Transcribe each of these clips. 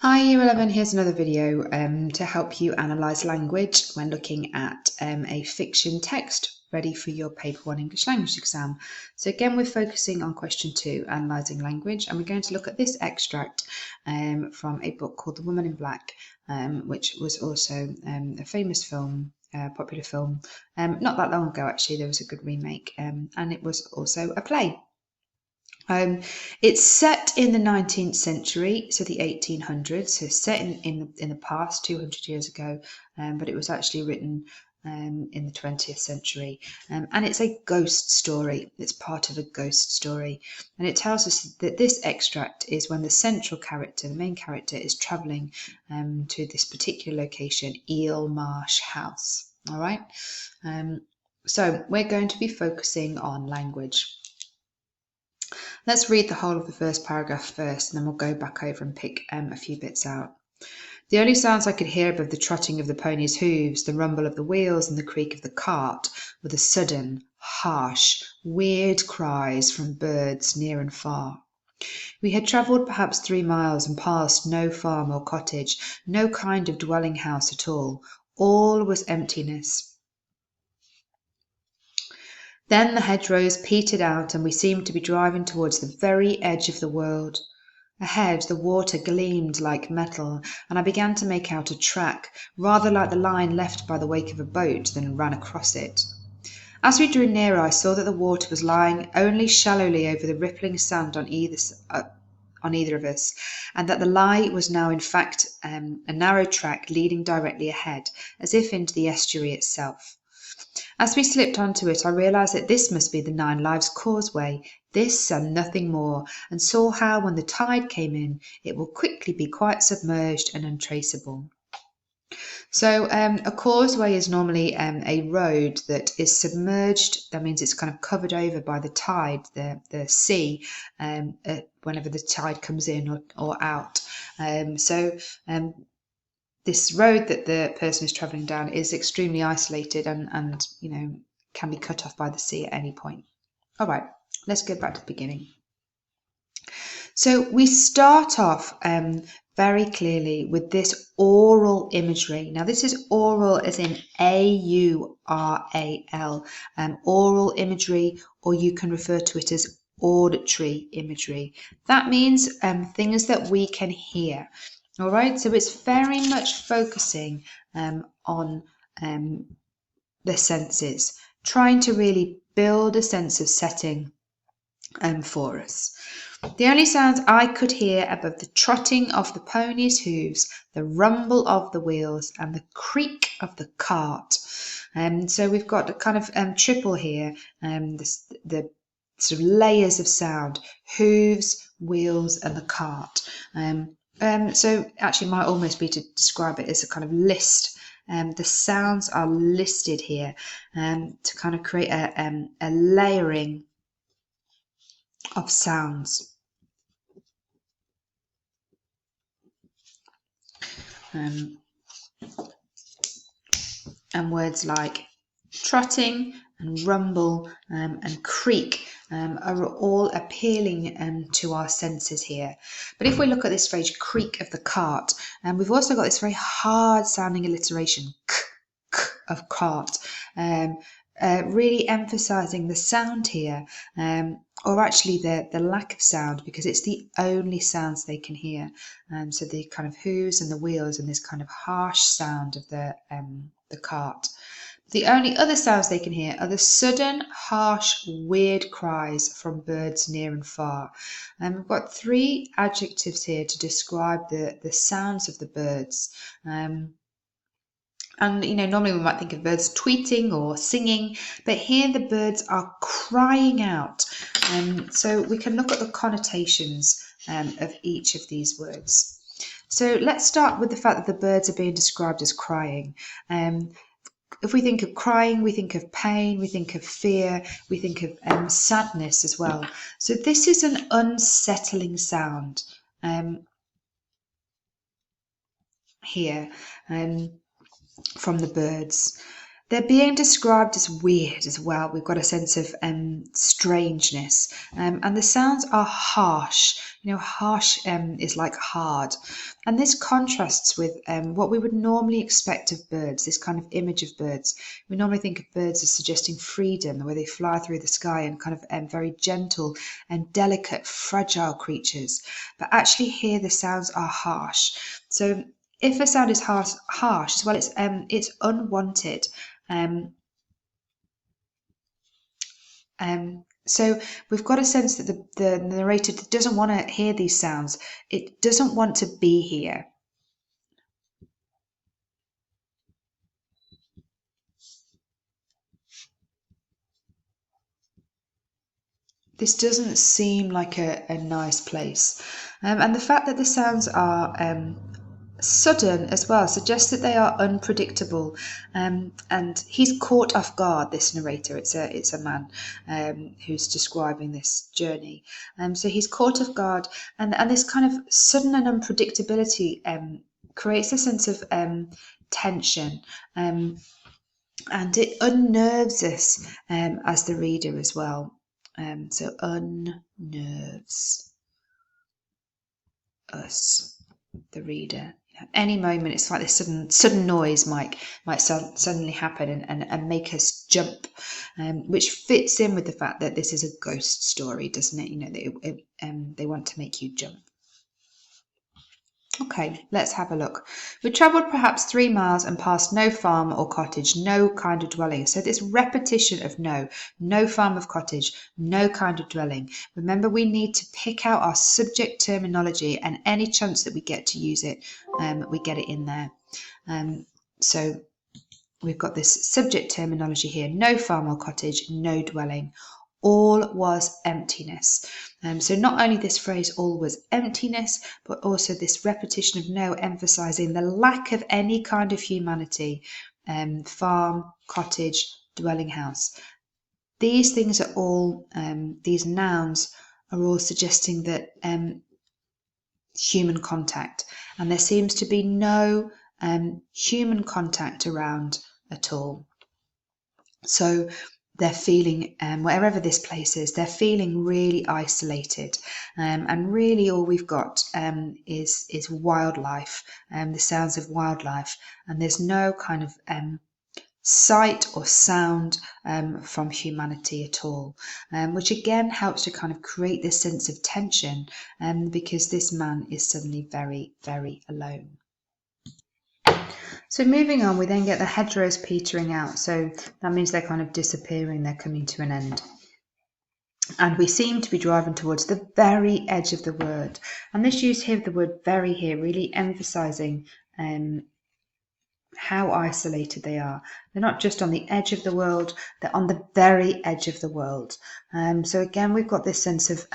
Hi Year 11, here's another video to help you analyse language when looking at a fiction text ready for your Paper 1 English Language exam. So again, we're focusing on question 2, analysing language, and we're going to look at this extract from a book called The Woman in Black, which was also a famous film, popular film, not that long ago actually. There was a good remake, and it was also a play. It's set in the 19th century, so the 1800s, so set in the past, 200 years ago, but it was actually written in the 20th century. And it's a ghost story. It's part of a ghost story. And it tells us that this extract is when the central character, the main character, is travelling to this particular location, Eel Marsh House. All right? So we're going to be focusing on language. Let's read the whole of the first paragraph first, and then we'll go back over and pick a few bits out. The only sounds I could hear above the trotting of the pony's hooves, the rumble of the wheels, and the creak of the cart were the sudden, harsh, weird cries from birds near and far. We had travelled perhaps 3 miles and passed no farm or cottage, no kind of dwelling house at all. All was emptiness. Then the hedgerows petered out, and we seemed to be driving towards the very edge of the world. Ahead the water gleamed like metal, and I began to make out a track, rather like the line left by the wake of a boat than ran across it. As we drew nearer, I saw that the water was lying only shallowly over the rippling sand on either of us, and that the lie was now in fact a narrow track leading directly ahead, as if into the estuary itself. As we slipped onto it, I realised that this must be the Nine Lives Causeway, this and nothing more, and saw how, when the tide came in, it will quickly be quite submerged and untraceable. So a causeway is normally a road that is submerged. That means it's kind of covered over by the tide, the sea, whenever the tide comes in or out. This road that the person is travelling down is extremely isolated and can be cut off by the sea at any point. All right, let's go back to the beginning. So we start off very clearly with this aural imagery. Now this is aural as in A-U-R-A-L, aural imagery, or you can refer to it as auditory imagery. That means things that we can hear. All right, so it's very much focusing on the senses, trying to really build a sense of setting for us. The only sounds I could hear above the trotting of the pony's hooves, the rumble of the wheels, and the creak of the cart. So we've got a kind of triple here, the sort of layers of sound: hooves, wheels, and the cart. So actually might almost be to describe it as a kind of list. The sounds are listed here to kind of create a layering of sounds. And words like trotting and rumble and creak are all appealing to our senses here. But if we look at this phrase, creak of the cart, we've also got this very hard sounding alliteration, k, k of cart, really emphasizing the sound here, or actually the lack of sound, because it's the only sounds they can hear. So the kind of hooves and the wheels and this kind of harsh sound of the cart. The only other sounds they can hear are the sudden, harsh, weird cries from birds near and far. And we've got 3 adjectives here to describe the sounds of the birds. And normally we might think of birds tweeting or singing, but here the birds are crying out. So we can look at the connotations of each of these words. So let's start with the fact that the birds are being described as crying. If we think of crying, we think of pain, we think of fear, we think of sadness as well. So this is an unsettling sound here from the birds. They're being described as weird as well. We've got a sense of strangeness, and the sounds are harsh. Harsh is like hard. And this contrasts with what we would normally expect of birds, this kind of image of birds. We normally think of birds as suggesting freedom, the way they fly through the sky, and kind of very gentle and delicate, fragile creatures. But actually here the sounds are harsh. So if a sound is harsh as well, it's unwanted. So we've got a sense that the narrator doesn't want to hear these sounds. It doesn't want to be here. This doesn't seem like a nice place. And the fact that the sounds are sudden as well suggests that they are unpredictable, and he's caught off guard. This narrator, it's a man who's describing this journey, so he's caught off guard, and this kind of sudden and unpredictability creates a sense of tension, and it unnerves us as the reader as well. So unnerves us, the reader. At any moment, it's like this sudden noise might suddenly happen and make us jump, which fits in with the fact that this is a ghost story, doesn't it? They want to make you jump. Okay, let's have a look. We travelled perhaps 3 miles and passed no farm or cottage, no kind of dwelling. So this repetition of no farm or cottage, no kind of dwelling. Remember, we need to pick out our subject terminology, and any chance that we get to use it, we get it in there. So we've got this subject terminology here: no farm or cottage, no dwelling. All was emptiness. So not only this phrase, all was emptiness, but also this repetition of no, emphasizing the lack of any kind of humanity. Farm, cottage, dwelling house. These things are all, these nouns are all suggesting that human contact, and there seems to be no human contact around at all. So they're feeling, wherever this place is, they're feeling really isolated, and really all we've got is wildlife, the sounds of wildlife, and there's no kind of sight or sound from humanity at all, which again helps to kind of create this sense of tension, because this man is suddenly very, very alone. So moving on, we then get the hedgerows petering out. So that means they're kind of disappearing, they're coming to an end. And we seem to be driving towards the very edge of the word. And this use here of the word very here really emphasizing how isolated they are. They're not just on the edge of the world, they're on the very edge of the world. So again, we've got this sense of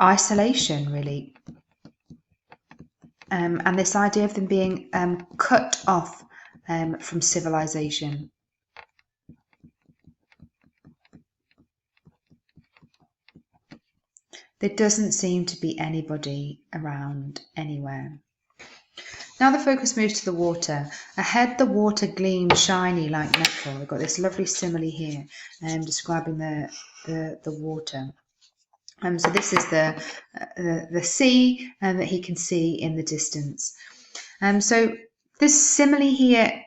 isolation, really. And this idea of them being cut off from civilization. There doesn't seem to be anybody around anywhere. Now the focus moves to the water. Ahead the water gleamed shiny like metal. We've got this lovely simile here describing the water. So this is the sea that he can see in the distance. So this simile here,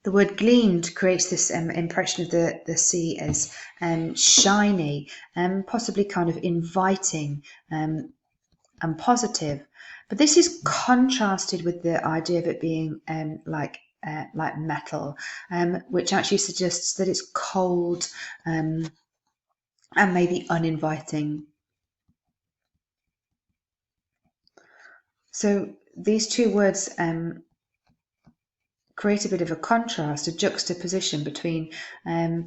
the word gleamed creates this impression of the sea as shiny, possibly kind of inviting and positive. But this is contrasted with the idea of it being like metal, which actually suggests that it's cold and maybe uninviting. So these two words create a bit of a contrast, a juxtaposition between a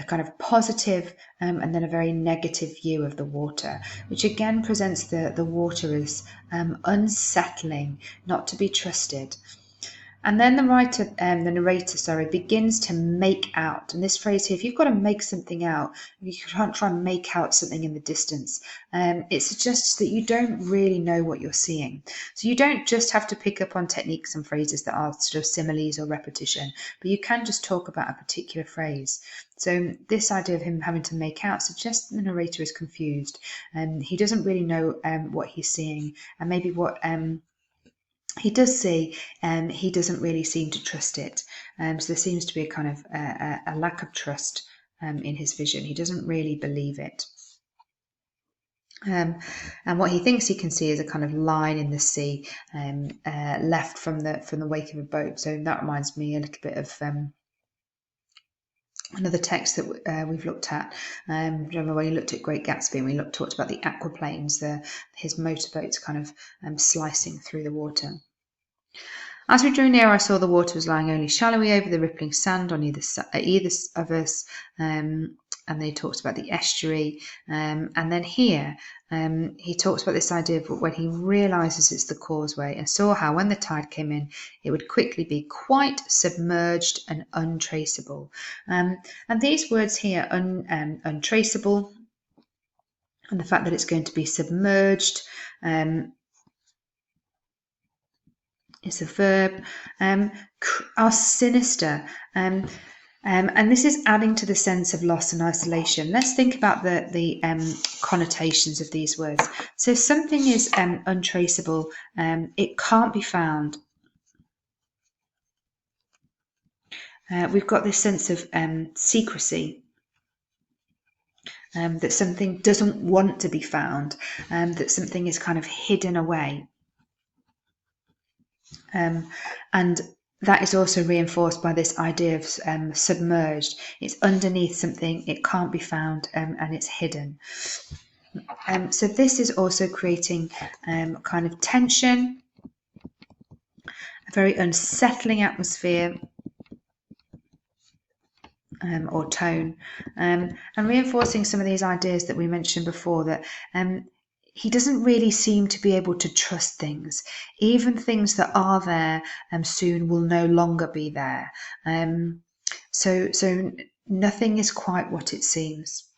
kind of positive and then a very negative view of the water, which again presents the water as unsettling, not to be trusted. And then the narrator, begins to make out. And this phrase here, if you've got to make something out, you can't try and make out something in the distance. It suggests that you don't really know what you're seeing. So you don't just have to pick up on techniques and phrases that are sort of similes or repetition, but you can just talk about a particular phrase. So this idea of him having to make out suggests that the narrator is confused and he doesn't really know what he's seeing, and maybe what he does see, he doesn't really seem to trust it. So there seems to be a kind of a lack of trust in his vision. He doesn't really believe it. And what he thinks he can see is a kind of line in the sea left from the wake of a boat. So that reminds me a little bit of another text that we've looked at. Remember when we looked at Great Gatsby and we talked about the aquaplanes, his motorboats kind of slicing through the water. As we drew near, I saw the water was lying only shallowly over the rippling sand on either of us, and they talked about the estuary. And then here, he talks about this idea of when he realises it's the causeway and saw how when the tide came in, it would quickly be quite submerged and untraceable. And these words here, untraceable, and the fact that it's going to be submerged, is a verb, are sinister. And this is adding to the sense of loss and isolation. Let's think about the connotations of these words. So if something is untraceable, it can't be found. We've got this sense of secrecy. That something doesn't want to be found, that something is kind of hidden away. And that is also reinforced by this idea of submerged. It's underneath something, it can't be found, and it's hidden. So this is also creating kind of tension, a very unsettling atmosphere or tone, and reinforcing some of these ideas that we mentioned before, that he doesn't really seem to be able to trust things. Even things that are there soon will no longer be there. So nothing is quite what it seems.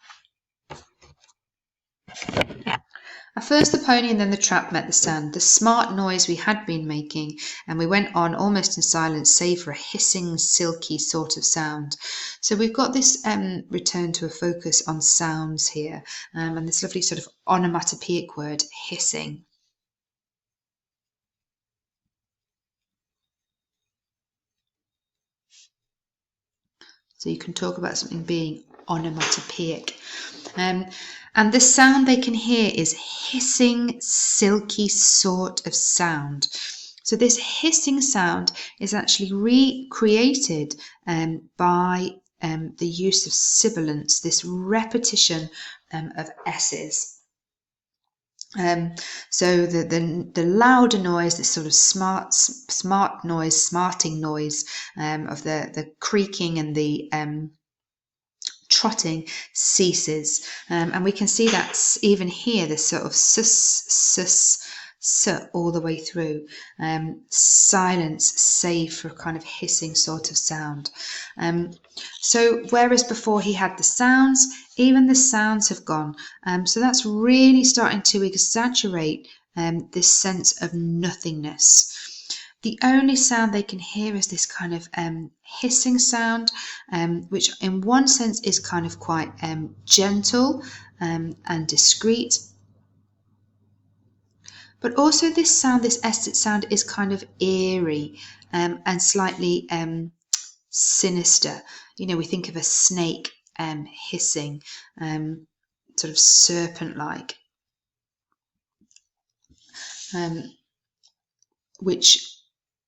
At first the pony and then the trap met the sand, the smart noise we had been making, and we went on almost in silence, save for a hissing, silky sort of sound. So we've got this return to a focus on sounds here, and this lovely sort of onomatopoeic word, hissing. So you can talk about something being onomatopoeic. And the sound they can hear is hissing, silky sort of sound. So this hissing sound is actually recreated by the use of sibilants, this repetition of S's. So the louder noise, this sort of smart noise, smarting noise of the creaking and the trotting ceases, and we can see that even here, this sort of sus all the way through. Silence, save for a kind of hissing sort of sound. So whereas before he had the sounds, even the sounds have gone. So that's really starting to exaggerate this sense of nothingness. The only sound they can hear is this kind of hissing sound, which in one sense is kind of quite gentle and discreet. But also this sound, this S sound, is kind of eerie and slightly sinister. You know, we think of a snake hissing, sort of serpent-like, which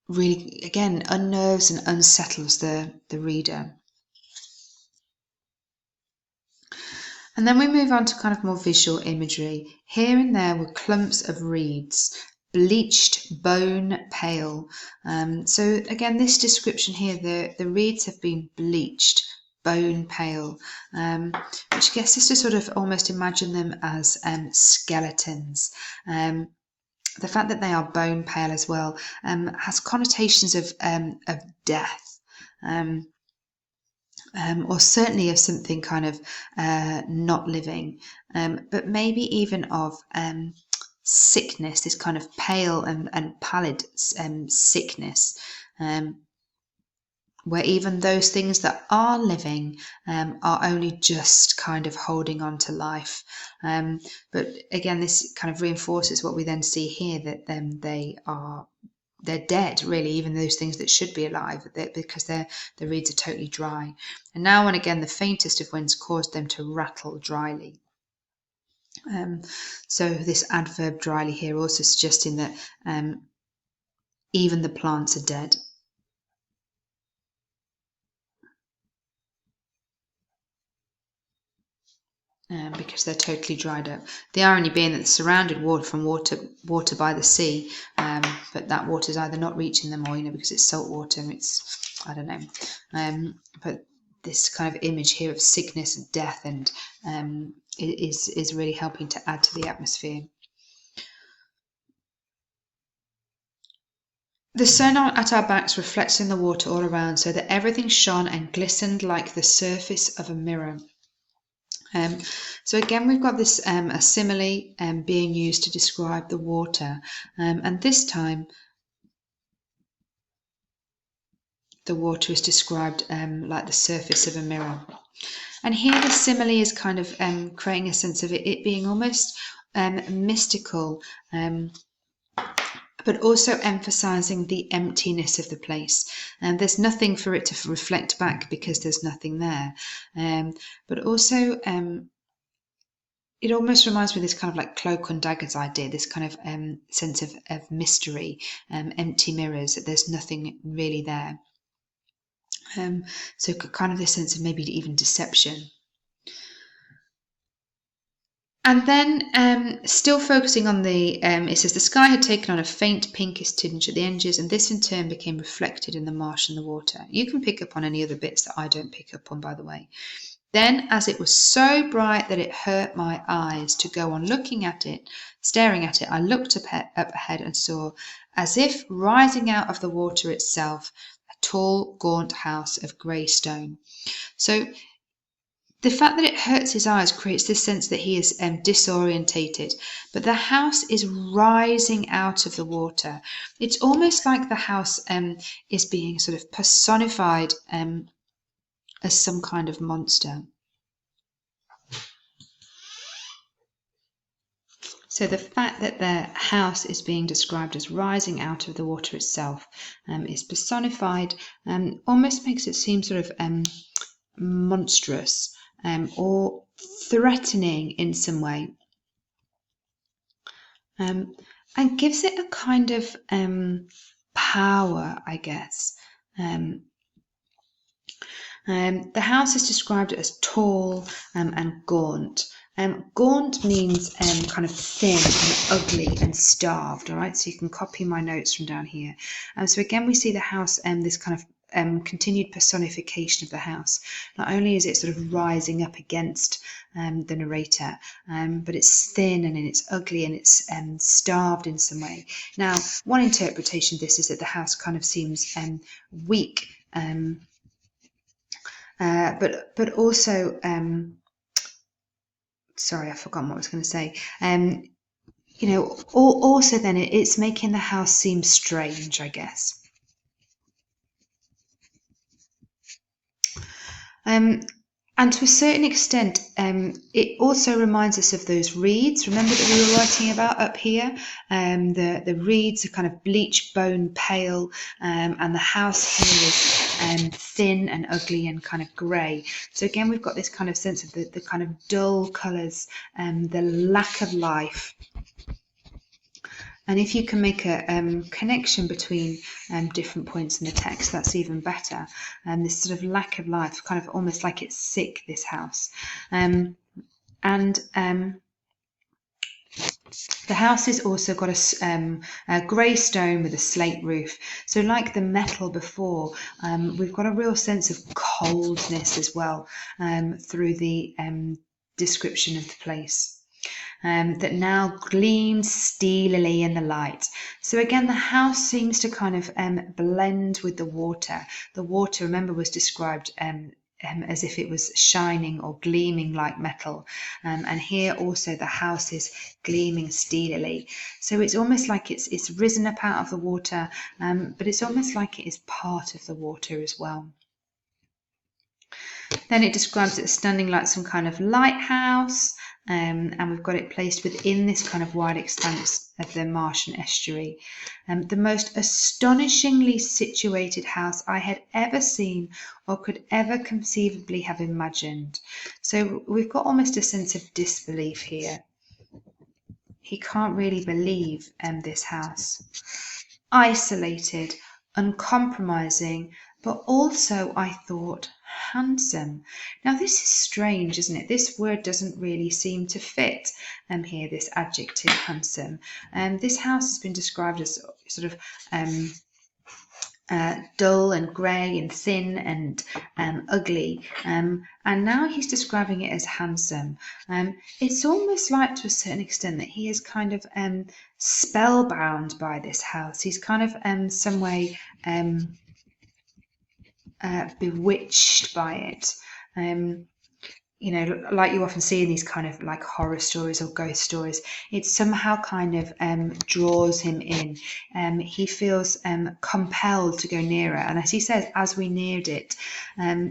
really, again, unnerves and unsettles the reader. And then we move on to kind of more visual imagery. Here and there were clumps of reeds, bleached, bone pale. So again, this description here, the reeds have been bleached, bone pale, which gets us to sort of almost imagine them as skeletons. the fact that they are bone pale as well has connotations of death, or certainly of something kind of not living, but maybe even of sickness, this kind of pale and pallid sickness, where even those things that are living are only just kind of holding on to life. But again, this kind of reinforces what we then see here, that they're dead, really, even those things that should be alive, because the reeds are totally dry. And now and again, the faintest of winds caused them to rattle dryly. So this adverb dryly here also suggesting that even the plants are dead. Because they're totally dried up. The irony being that they're surrounded water by the sea, but that water is either not reaching them, or because it's salt water, I don't know. But this kind of image here of sickness and death and is really helping to add to the atmosphere. The sun at our backs reflects in the water all around, so that everything shone and glistened like the surface of a mirror. So again, we've got this a simile being used to describe the water, and this time the water is described like the surface of a mirror. And here the simile is kind of creating a sense of it being almost mystical, but also emphasizing the emptiness of the place. And there's nothing for it to reflect back because there's nothing there. But also it almost reminds me of this kind of like cloak and daggers idea, this kind of sense of mystery, empty mirrors, that there's nothing really there. So kind of this sense of maybe even deception. And then still focusing on it says the sky had taken on a faint pinkish tinge at the edges, and this in turn became reflected in the marsh and the water. You can pick up on any other bits that I don't pick up on, by the way. Then, as it was so bright that it hurt my eyes to go on looking at it, staring at it, I looked up ahead and saw, as if rising out of the water itself, a tall, gaunt house of grey stone. So the fact that it hurts his eyes creates this sense that he is disorientated, but the house is rising out of the water. It's almost like the house is being sort of personified as some kind of monster. So the fact that the house is being described as rising out of the water itself is personified, almost makes it seem sort of monstrous or threatening in some way, and gives it a kind of power, I guess. The house is described as tall and gaunt. Gaunt means kind of thin and ugly and starved, all right? So you can copy my notes from down here. So again, we see the house, this kind of continued personification of the house. Not only is it sort of rising up against the narrator, but it's thin and it's ugly and it's starved in some way. Now, one interpretation of this is that the house kind of seems weak, but also, sorry, I've forgotten what I was going to say. Also then it's making the house seem strange, I guess. And to a certain extent, it also reminds us of those reeds. Remember that we were writing about up here? The reeds are kind of bleach bone pale, and the house here is thin and ugly and kind of grey. So again, we've got this kind of sense of the kind of dull colours, the lack of life. And if you can make a connection between different points in the text, that's even better. This sort of lack of life, kind of almost like it's sick, this house. The house has also got a grey stone with a slate roof. So like the metal before, we've got a real sense of coldness as well through the description of the place. that now gleamed steelily in the light. So again, the house seems to kind of blend with the water. The water, remember, was described as if it was shining or gleaming like metal. And here also the house is gleaming steelily. So it's almost like it's risen up out of the water, but it's almost like it is part of the water as well. Then it describes it as standing like some kind of lighthouse, and we've got it placed within this kind of wide expanse of the marsh and estuary. The most astonishingly situated house I had ever seen or could ever conceivably have imagined. So we've got almost a sense of disbelief here. He can't really believe this house. Isolated, uncompromising, but also, I thought, handsome. Now this is strange, isn't it? This word doesn't really seem to fit here, this adjective handsome. This house has been described as sort of dull and grey and thin and ugly, and now he's describing it as handsome. It's almost like, to a certain extent, that he is kind of spellbound by this house. He's kind of some way bewitched by it. You know, like you often see in these kind of like horror stories or ghost stories, it somehow kind of draws him in. He feels compelled to go nearer, and as he says, as we neared it,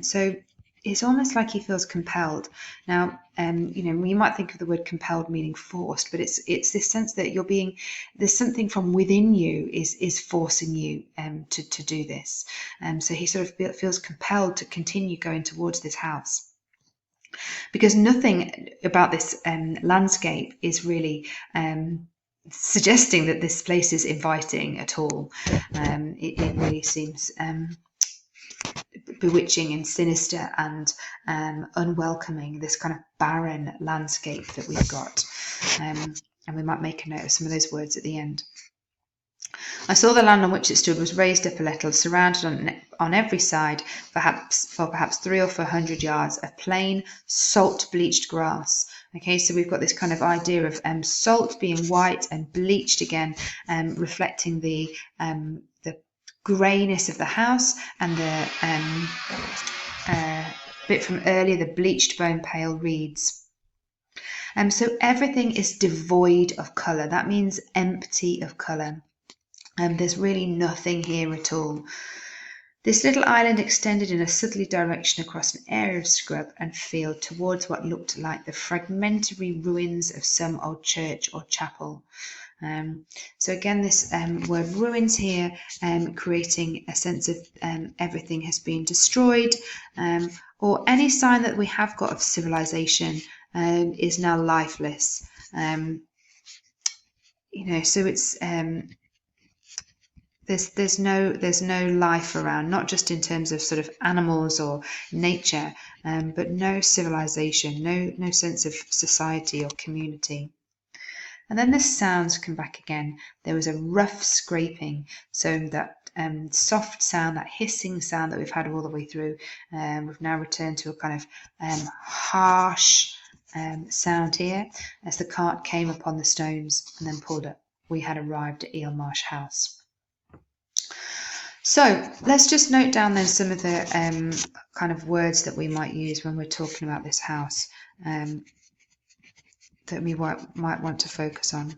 so it's almost like he feels compelled. Now, you know, you might think of the word compelled meaning forced, but it's this sense that you're being, there's something from within you is forcing you to do this. So he sort of feels compelled to continue going towards this house, because nothing about this landscape is really suggesting that this place is inviting at all. It really seems bewitching and sinister and unwelcoming, this kind of barren landscape that we've got. And we might make a note of some of those words at the end. I saw the land on which it stood was raised up a little, surrounded on every side, perhaps 300 or 400 yards, of plain salt-bleached grass. Okay, so we've got this kind of idea of salt being white and bleached again, reflecting the greyness of the house, and the bit from earlier, the bleached bone pale reeds. So everything is devoid of colour. That means empty of colour. There's really nothing here at all. This little island extended in a southerly direction across an area of scrub and field towards what looked like the fragmentary ruins of some old church or chapel. So again, this word ruins here, creating a sense of everything has been destroyed, or any sign that we have got of civilization is now lifeless. You know, so it's there's no life around, not just in terms of sort of animals or nature, but no civilization, no sense of society or community. And then the sounds come back again. There was a rough scraping, so that soft sound, that hissing sound that we've had all the way through, we've now returned to a kind of harsh sound here as the cart came upon the stones and then pulled up. We had arrived at Eelmarsh House. So let's just note down then some of the kind of words that we might use when we're talking about this house, that we might want to focus on.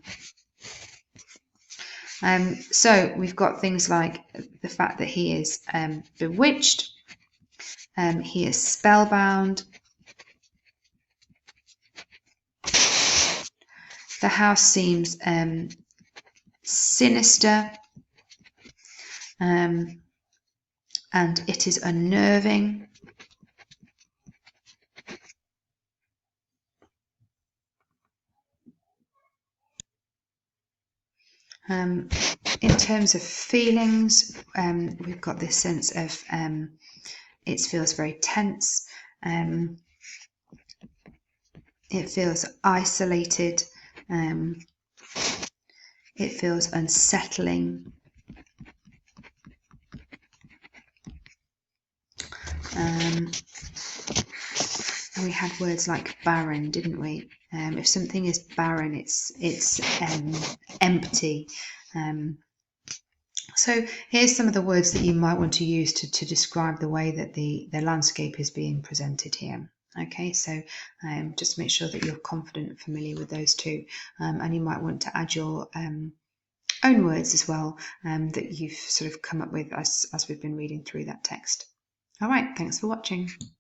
So we've got things like the fact that he is bewitched, he is spellbound, the house seems sinister, and it is unnerving. In terms of feelings, we've got this sense of it feels very tense, it feels isolated, it feels unsettling. we had words like barren, didn't we? If something is barren, it's empty. So here's some of the words that you might want to use to describe the way that the landscape is being presented here. Okay, so just make sure that you're confident and familiar with those two, and you might want to add your own words as well that you've sort of come up with as we've been reading through that text. All right, thanks for watching.